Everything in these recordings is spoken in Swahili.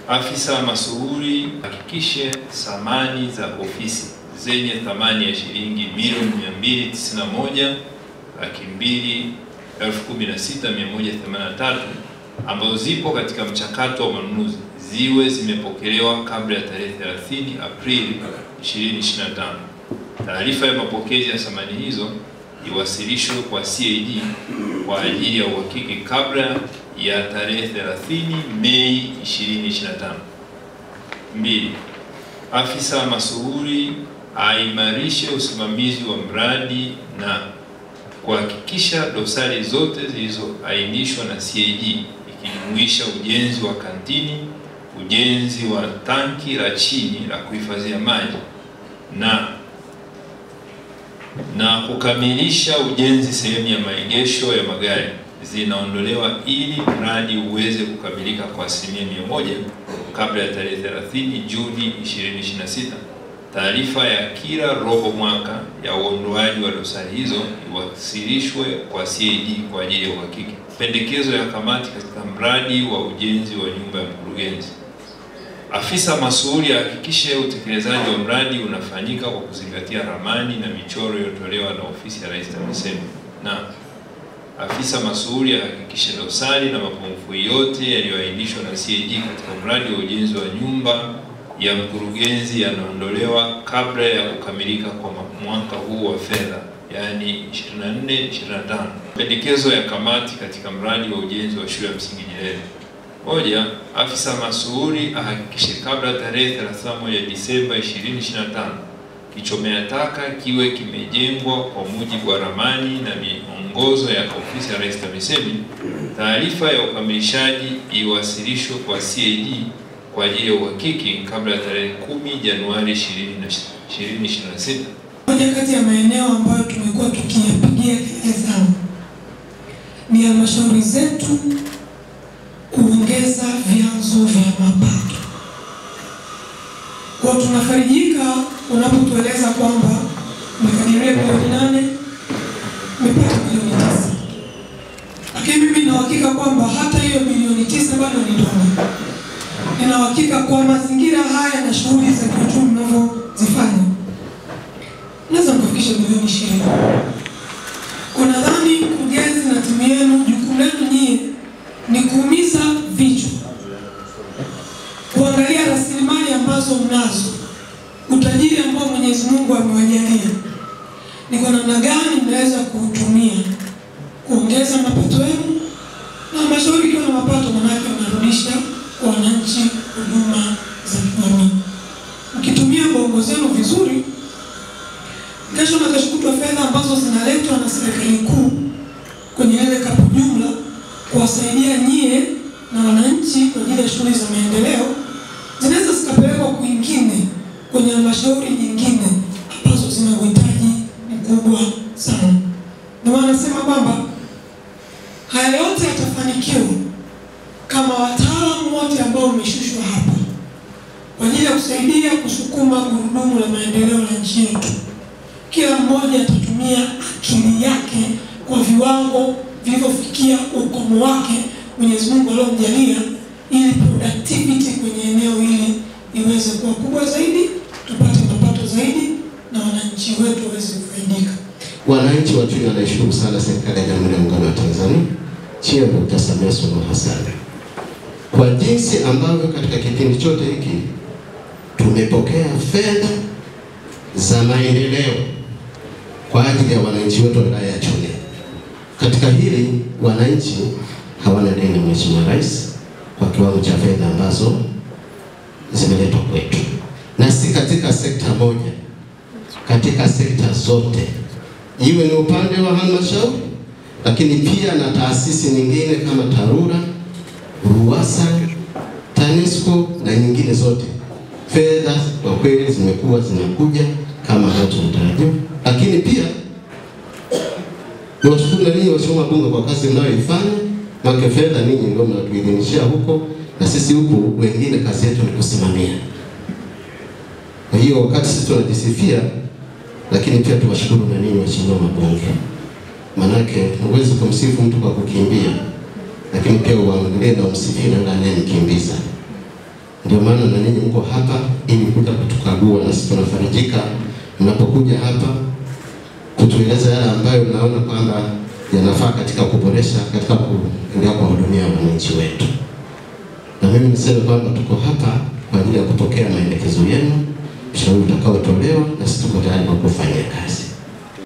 Afisa masuhuri hakikishe samani za ofisi zenye thamani ya shilingi milioni 291,216,183 ambazo zipo katika mchakato wa manunuzi ziwe zimepokelewa kabla ya tarehe 30 Aprili 2025. Taarifa ya mapokezi ya samani hizo iwasilishwe kwa CAG kwa ajili ya uhakiki kabla ya tarehe 30 Mei 2025. 2. Afisa masuhuri aimarishe usimamizi wa mradi na kuhakikisha dosari zote zilizoainishwa na CAG ikijumuisha ujenzi wa kantini, ujenzi wa tanki la chini la kuhifadhia maji na kukamilisha ujenzi sehemu ya maegesho ya magari zinaondolewa ili mradi uweze kukamilika kwa 100% kabla ya tarehe 30 Juni 2026. Taarifa ya kila robo mwaka ya uondoaji wa dosari hizo iwasilishwe kwa CAG kwa ajili ya uhakiki. Pendekezo ya kamati katika mradi wa ujenzi wa nyumba ya mkurugenzi. Afisa masuhuri ahakikishe utekelezaji wa mradi unafanyika kwa kuzingatia ramani na michoro iliyotolewa na ofisi ya Rais TAMISEMI. Na afisa masuhuri ahakikishe dosari na mapungufu yote yaliyoainishwa na CAG katika mradi wa ujenzi wa nyumba ya mkurugenzi yanaondolewa kabla ya kukamilika kwa mwaka huu wa fedha, yani 24-25. Pendekezo ya kamati katika mradi wa ujenzi wa shule ya msingi Nyerere. 1. Afisa masuhuri ahakikishe kabla tarehe 31 Disemba 2025 kichomea taka kiwe kimejengwa kwa mujibu wa ramani na miongozo ya ofisi ya Rais TAMISEMI. Taarifa ya ukamilishaji iwasilishwe kwa CAG kwa ajili ya uhakiki kabla ya tarehe 10 Januari 2026. Moja kati ya maeneo ambayo tumekuwa tukiyapigia kelele sana ni halmashauri zetu kuongeza vyanzo vya mapato. Kwa tunafarijika unapotueleza kwamba mmekadiria milioni 8, mmepata milioni 9. Lakini mimi nina uhakika kwamba hata hiyo milioni 9 bado ni ndogo. Nina uhakika kwa mazingira haya na shughuli za kiuchumi mnavyozifanya naweza kufikisha milioni 20. Kuna dhani mkurugenzi na timu yenu, jukumu lenu nyie ni kuumiza vichwa, kuangalia rasilimali ambazo mnazo, utajiri ambao Mwenyezi Mungu amewajalia, ni kwa namna gani mnaweza kuutumia kuongeza mapato yenu, na halmashauri ikiwa na mapato manake mnarudisha kwa wananchi huduma za kijamii. Mkitumia bongo zenu vizuri, kesho na kesho kutwa fedha ambazo zinaletwa na serikali kuu kwenye ile kapu jumla kuwasaidia nyie na wananchi kwa ajili ya shughuli za maendeleo zinaweza zikapelekwa kwingine kwenye halmashauri nyingine ambazo zina uhitaji mkubwa sana. Ndio maana nasema kwamba haya yote yatafanikiwa kama wataalamu wote ambao wameshushwa hapa kwa ajili ya kusaidia kusukuma gurudumu la maendeleo la nchi yetu. Kila mmoja atatumia akili yake kwa viwango vilivyofikia ukomo wake Mwenyezi Mungu aliyomjalia, ili productivity kwenye eneo hili iweze kuwa kubwa zaidi, tupate mapato zaidi na wananchi wetu waweze kufaidika. Wananchi wa Chunya wanaishukuru sana serikali ya Jamhuri ya Muungano wa Tanzania chini ya Dkt. Samia Suluhu Hassan kwa jinsi ambavyo katika kipindi chote hiki tumepokea fedha za maendeleo kwa ajili ya wananchi wetu wa wilaya ya Chunya. Katika hili wananchi hawana deni Mheshimiwa Rais kwa kiwango cha fedha ambazo zimeletwa kwetu, na si katika sekta moja, katika sekta zote, iwe ni upande wa halmashauri, lakini pia na taasisi nyingine kama TARURA, RUWASA, TANESCO na nyingine zote. Fedha kwa kweli zimekuwa zinakuja kama tunatarajiwa, lakini pia niwashukuru na ninyi waheshimiwa wabunge kwa kazi mnayoifanya. Maka fedha ninyi ndio mnatuidhinishia huko, na sisi huku wengine kazi yetu ni kusimamia. Kwa hiyo wakati sisi tunajisifia, lakini pia tuwashukuru na ninyi waheshimiwa wabunge. Manake huwezi kumsifu mtu kwa kukimbia, lakini pia uangalie na umsifie na anayemkimbiza. Ndio maana na ninyi mko hapa ili kuja kutukagua, na sisi tunafarijika mnapokuja hapa kutueleza yale ambayo mnaona kwamba yanafaa katika kuboresha, katika kuendelea kuwahudumia wananchi wetu. Na mimi niseme kwamba tuko hapa kwa ajili ya kupokea maelekezo yenu, ushauri utakaotolewa, na sisi tuko tayari kwa kufanya kazi.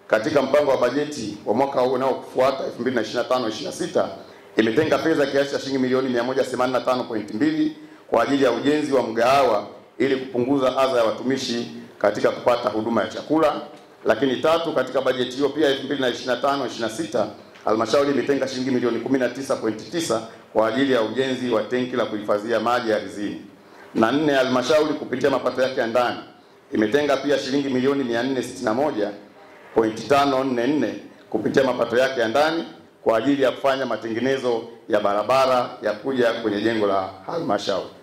Katika mpango wa bajeti wa mwaka huu unaofuata 2025/26 imetenga fedha kiasi cha shilingi milioni 185.2 kwa ajili ya ujenzi wa mgahawa ili kupunguza adha ya watumishi katika kupata huduma ya chakula. Lakini tatu, katika bajeti hiyo pia 2025/26 halmashauri imetenga shilingi milioni 19.9 kwa ajili ya ujenzi wa tenki la kuhifadhia maji ardhini. Na nne, halmashauri kupitia mapato yake ya ndani imetenga pia shilingi milioni 461.544 kupitia mapato yake ya ndani kwa ajili ya kufanya matengenezo ya barabara ya kuja kwenye jengo la halmashauri.